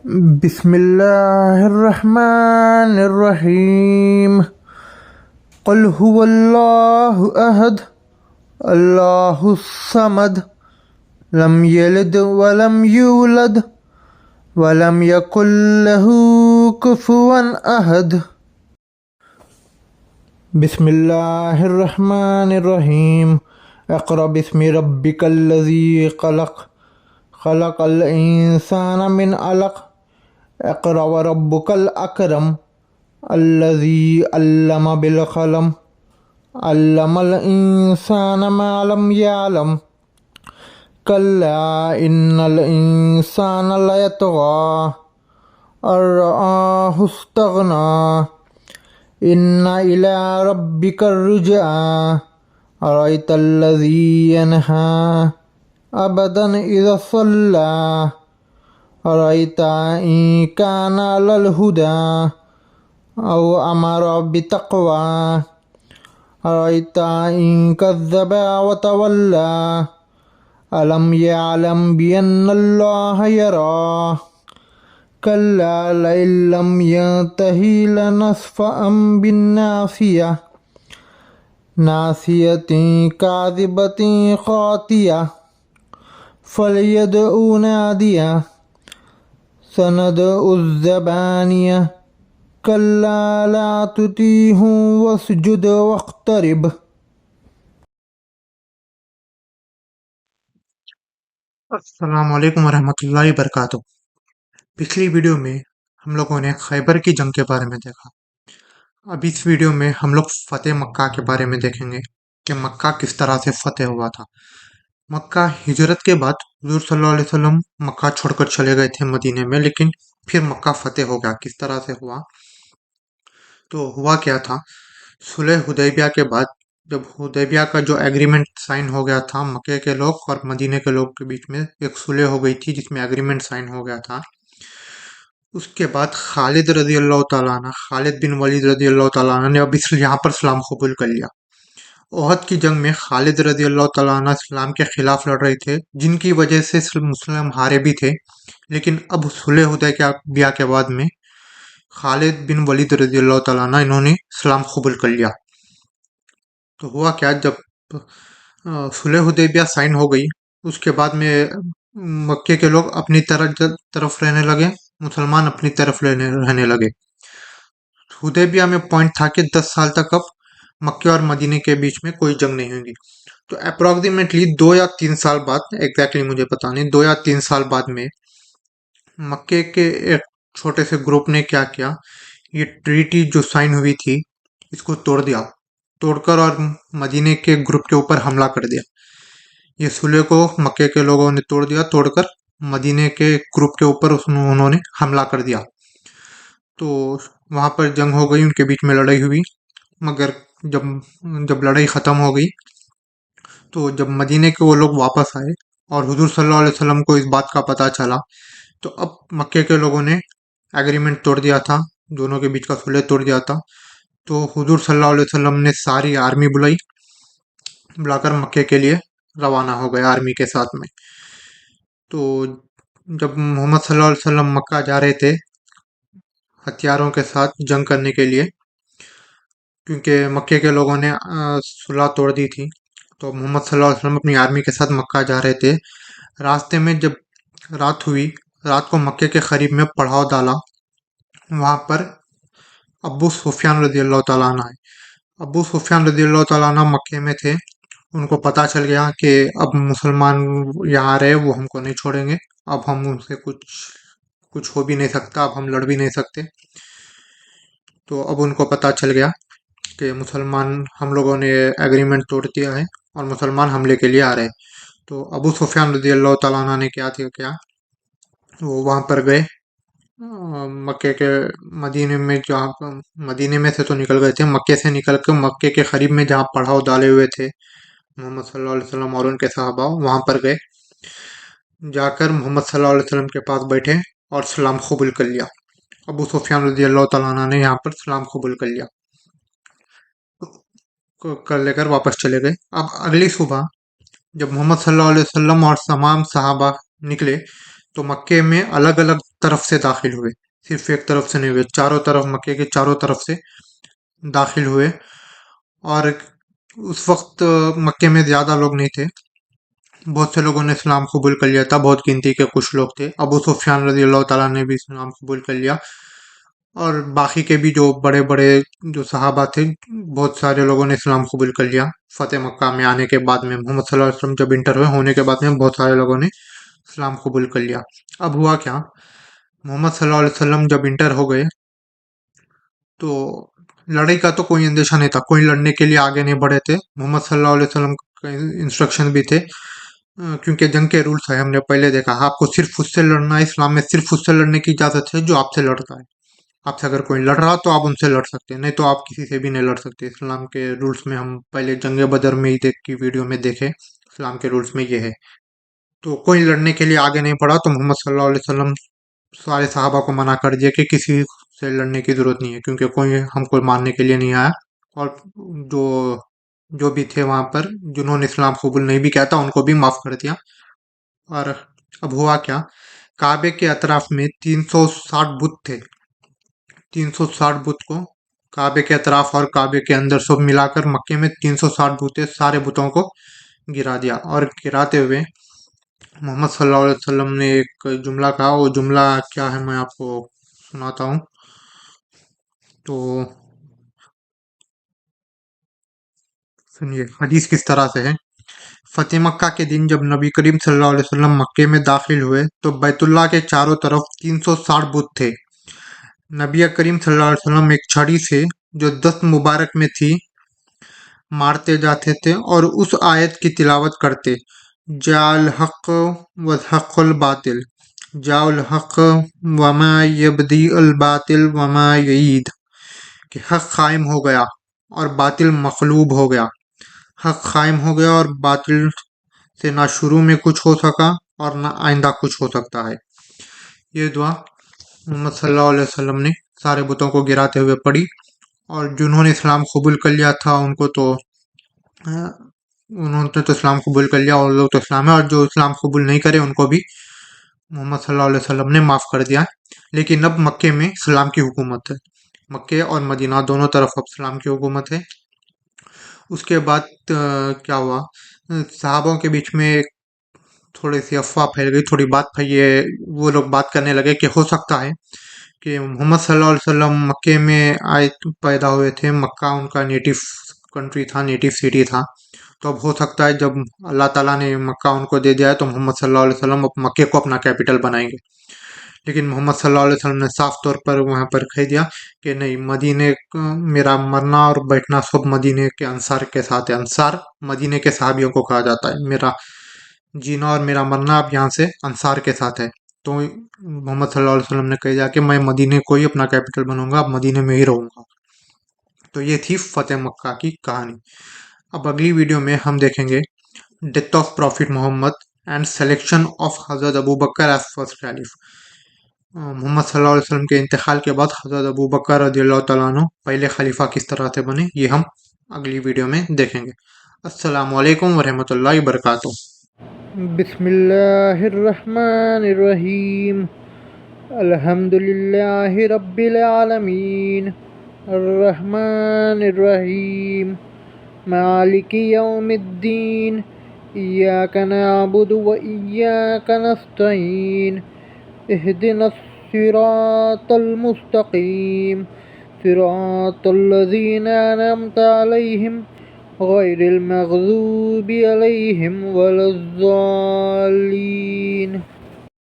بسم اللہ الرحمن الرحیم قل هو اللہ احد اللہ الصمد لم یلد ولم یولد ولم یکن له کفوا احد۔ بسم اللہ الرحمن الرحیم اقرأ بسم ربک الذی خلق خلق الانسان من علق اقرأ وربک الاکرم الذی علم بالقلم علم الانسان ما لم يعلم کلا ان الانسان لیطغی ان رآہ استغنی ان الی ربک الرجعی ارأیت الذی ینہی عبدا اذا صلی ارأیت ان کان علی الہدی او امر بتقوی ارأیت ان کذب وتولی الم یعلم بان اللہ یری کلا لئن لم ینتہی لنسفعا بالناصیہ ناصیۃ کاذبۃ خاطیہ فلیدع نادیہ سندع الزبانیہ کلا لا تطیعہ واسجد واقترب۔ السلام علیکم ورحمۃ اللہ وبرکاتہ۔ پچھلی ویڈیو میں ہم لوگوں نے خیبر کی جنگ کے بارے میں دیکھا۔ اب اس ویڈیو میں ہم لوگ فتح مکہ کے بارے میں دیکھیں گے کہ مکہ کس طرح سے فتح ہوا تھا۔ مکہ ہجرت کے بعد حضور صلی اللہ علیہ وسلم مکہ چھوڑ کر چلے گئے تھے مدینے میں، لیکن پھر مکہ فتح ہو گیا۔ کس طرح سے ہوا؟ تو ہوا کیا تھا، صلح حدیبیہ کے بعد جب حدیبیہ کا جو ایگریمنٹ سائن ہو گیا تھا، مکے کے لوگ اور مدینے کے لوگ کے بیچ میں ایک صلح ہو گئی تھی جس میں ایگریمنٹ سائن ہو گیا تھا۔ اس کے بعد خالد رضی اللہ تعالیٰ عنہ، خالد بن ولید رضی اللہ تعالیٰ عنہ نے اب یہاں پر اسلام قبول کر لیا۔ احد کی جنگ میں خالد رضی اللہ تعالیٰ عنہ اسلام کے خلاف لڑ رہے تھے، جن کی وجہ سے مسلم ہارے بھی تھے، لیکن اب صلح حدیبیہ کے بعد میں خالد بن ولید رضی اللہ تعالیٰ عنہ انہوں نے اسلام قبول کر لیا۔ تو ہوا کیا، جب صلح حدیبیہ سائن ہو گئی، اس کے بعد میں مکے کے لوگ اپنی طرف رہنے لگے، مسلمان اپنی طرف رہنے لگے۔ حدیبیہ میں پوائنٹ تھا کہ 10 سال تک اب مکے اور مدینے کے بیچ میں کوئی جنگ نہیں ہوگی۔ تو اپروکسیمیٹلی 2 یا 3 سال بعد، ایگزیکٹلی مجھے پتا نہیں، 2 یا 3 سال بعد میں مکے کے ایک چھوٹے سے گروپ نے کیا کیا، یہ ٹریٹی جو سائن ہوئی تھی اس کو توڑ کر اور مدینے کے گروپ کے اوپر حملہ کر دیا۔ یہ صلح کو مکے کے لوگوں نے توڑ کر مدینے کے گروپ کے اوپر انہوں نے حملہ کر دیا۔ تو وہاں پر جنگ ہو گئی، ان کے بیچ میں لڑائی ہوئی، مگر جب لڑائی ختم ہو گئی تو جب مدینے کے وہ لوگ واپس آئے اور حضور صلی اللہ علیہ وسلم کو اس بات کا پتہ چلا، تو اب مکے کے لوگوں نے ایگریمنٹ توڑ دیا تھا، دونوں کے بیچ کا صلح توڑ دیا تھا۔ تو حضور صلی اللہ علیہ وسلم نے ساری آرمی بلا کر مکے کے لیے روانہ ہو گئے آرمی کے ساتھ میں۔ تو جب محمد صلی اللہ علیہ وسلم مکہ جا رہے تھے ہتھیاروں کے ساتھ جنگ کرنے کے لیے، کیونکہ مکے کے لوگوں نے صلح توڑ دی تھی، تو محمد صلی اللہ علیہ وسلم اپنی آرمی کے ساتھ مکہ جا رہے تھے۔ راستے میں جب رات ہوئی، رات کو مکے کے قریب میں پڑاؤ ڈالا، وہاں پر ابو سفیان رضی اللہ تعالیٰ عنہ ابو سفیان رضی اللہ تعالیٰ عنہ مکے میں تھے۔ ان کو پتہ چل گیا کہ اب مسلمان یہاں رہے وہ ہم کو نہیں چھوڑیں گے، اب ہم ان سے کچھ ہو بھی نہیں سکتا، اب ہم لڑ بھی نہیں سکتے۔ تو اب ان کو پتہ چل گیا کہ مسلمان، ہم لوگوں نے ایگریمنٹ توڑ دیا ہے اور مسلمان حملے کے لیے آ رہے۔ تو ابو سفیان رضی اللہ تعالیٰ عنہ نے کیا وہ وہاں پر گئے، مکے کے مدینے میں، جہاں مدینے میں سے تو نکل گئے تھے، مکے سے نکل کے مکے کے قریب میں جہاں پڑاؤ ڈالے ہوئے تھے محمد صلی اللہ علیہ وسلم اور ان کے صحابہ، وہاں پر گئے، جا کر محمد صلی اللہ علیہ وسلم کے پاس بیٹھے اور اسلام قبول کر لیا۔ ابو سفیان رضی اللہ تعالیٰ عنہ نے یہاں پر اسلام قبول کر لیا، کر لے کر واپس چلے گئے۔ اب اگلی صبح جب محمد صلی اللہ علیہ وسلم اور تمام صحابہ نکلے تو مکے میں الگ الگ طرف سے داخل ہوئے، صرف ایک طرف سے نہیں ہوئے، چاروں طرف، مکے کے چاروں طرف سے داخل ہوئے۔ اور اس وقت مکے میں زیادہ لوگ نہیں تھے، بہت سے لوگوں نے اسلام قبول کر لیا تھا، بہت گنتی کے کچھ لوگ تھے۔ ابو سفیان رضی اللہ تعالیٰ نے بھی اسلام قبول کر لیا، اور باقی کے بھی جو بڑے بڑے جو صحابہ تھے، بہت سارے لوگوں نے اسلام قبول کر لیا۔ فتح مکہ میں آنے کے بعد میں، محمد صلی اللہ علیہ وسلم جب انٹر ہونے کے بعد میں، بہت سارے لوگوں نے اسلام قبول کر لیا۔ اب ہوا کیا، محمد صلی اللہ علیہ وسلم جب انٹر ہو گئے تو لڑائی کا تو کوئی اندیشہ نہیں تھا، کوئی لڑنے کے لیے آگے نہیں بڑھے تھے۔ محمد صلی اللہ علیہ وسلم کا انسٹرکشن بھی تھے، کیونکہ جنگ کے رولز ہے، ہم نے پہلے دیکھا، آپ کو صرف اس سے لڑنا ہے، اسلام میں صرف اس سے لڑنے کی اجازت ہے جو آپ سے لڑتا ہے۔ آپ سے اگر کوئی لڑ رہا تو آپ ان سے لڑ سکتے ہیں، نہیں تو آپ کسی سے بھی نہیں لڑ سکتے۔ اسلام کے رولز میں ہم پہلے جنگ بدر میں ہی دیکھ کی ویڈیو میں دیکھے، اسلام کے رولز میں یہ ہے۔ تو کوئی لڑنے کے لیے آگے نہیں پڑا، تو محمد صلی اللہ علیہ وسلم سارے صحابہ کو منع کر دیا کہ کسی سے لڑنے کی ضرورت نہیں ہے، کیونکہ کوئی ہم کو مارنے کے لیے نہیں آیا۔ اور جو بھی تھے وہاں پر، جنہوں نے اسلام قبول نہیں بھی کیا تھا، ان کو بھی معاف کر دیا۔ اور اب ہوا کیا، کعبے کے اطراف میں 360 بت تھے، 360 بت کو کعبے کے اطراف اور کعبے کے اندر سب ملا کر مکے میں 360 بت، سارے بتوں کو گرا دیا۔ اور گراتے ہوئے محمد صلی اللہ علیہ وسلم نے ایک جملہ کہا، وہ جملہ کیا ہے میں آپ کو سناتا ہوں۔ تو سنیے حدیث کس طرح سے ہے۔ فتح مکہ کے دن جب نبی کریم صلی اللہ علیہ وسلم مکے میں داخل ہوئے تو بیت اللہ کے چاروں طرف 360 بت تھے۔ نبی کریم صلی اللہ علیہ وسلم ایک چھڑی سے جو دست مبارک میں تھی مارتے جاتے تھے اور اس آیت کی تلاوت کرتے، جاء الحق وزحق الباطل، جاء الحق وما یبدی الباطل وما یعید، کہ حق قائم ہو گیا اور باطل مغلوب ہو گیا، حق قائم ہو گیا اور باطل سے نہ شروع میں کچھ ہو سکا اور نہ آئندہ کچھ ہو سکتا ہے۔ یہ دعا محمد صلی اللہ علیہ وسلم نے سارے بتوں کو گراتے ہوئے پڑھی، اور جنہوں نے اسلام قبول کر لیا تھا انہوں نے تو اسلام قبول کر لیا، اور لوگ تو اسلام ہے، اور جو اسلام قبول نہیں کرے ان کو بھی محمد صلی اللہ علیہ وسلم نے معاف کر دیا۔ لیکن اب مکے میں اسلام کی حکومت ہے، مکے اور مدینہ دونوں طرف اب اسلام کی حکومت ہے۔ اس کے بعد کیا ہوا، صحابوں کے بیچ میں تھوڑی سی افواہ پھیل گئی، تھوڑی بات پھیلی، وہ لوگ بات کرنے لگے کہ ہو سکتا ہے کہ محمد صلی اللہ علیہ وسلم مکے میں آئے پیدا ہوئے تھے، مکہ ان کا نیٹو کنٹری تھا، نیٹو سٹی تھا، تو اب ہو سکتا ہے جب اللہ تعالیٰ نے مکہ ان کو دے دیا ہے تو محمد صلی اللہ علیہ وسلم اب مکے کو اپنا کیپٹل بنائیں گے۔ لیکن محمد صلی اللہ علیہ وسلم نے صاف طور پر وہاں پر کہہ دیا کہ نہیں، مدینے میرا مرنا اور بیٹھنا سب مدینے کے انصار کے ساتھ ہے، انصار مدینے کے صحابیوں کو کہا جاتا ہے، میرا جینا اور میرا مرنا اب یہاں سے انصار کے ساتھ ہے۔ تو محمد صلی اللہ علیہ وسلم نے کہہ دیا کہ میں مدینے کو ہی اپنا کیپٹل بنوں گا، اب مدینے میں ہی رہوں گا۔ تو یہ تھی فتح مکہ کی کہانی۔ اب اگلی ویڈیو میں ہم دیکھیں گے death of prophet Muhammad and selection of Hazrat Abu Bakr as first خلیف۔ محمد صلی اللہ علیہ وسلم کے انتقال کے بعد حضرت ابو بکر رضی اللہ تعالیٰ عنہ پہلے خلیفہ کس طرح سے بنے، یہ ہم اگلی ویڈیو میں دیکھیں گے۔ السلام علیکم ورحمۃ اللہ وبرکاتہ۔ بسم اللہ الرحمن الرحیم، الحمد للہ رب العالمین، الرحمن الرحیم، مالک یوم الدین، ایاک نعبد و ایاک نستعین، اہدنا الصراط المستقیم، صراط الذین انعمت علیہم غیر المغضوب علیہم ولا الضالین۔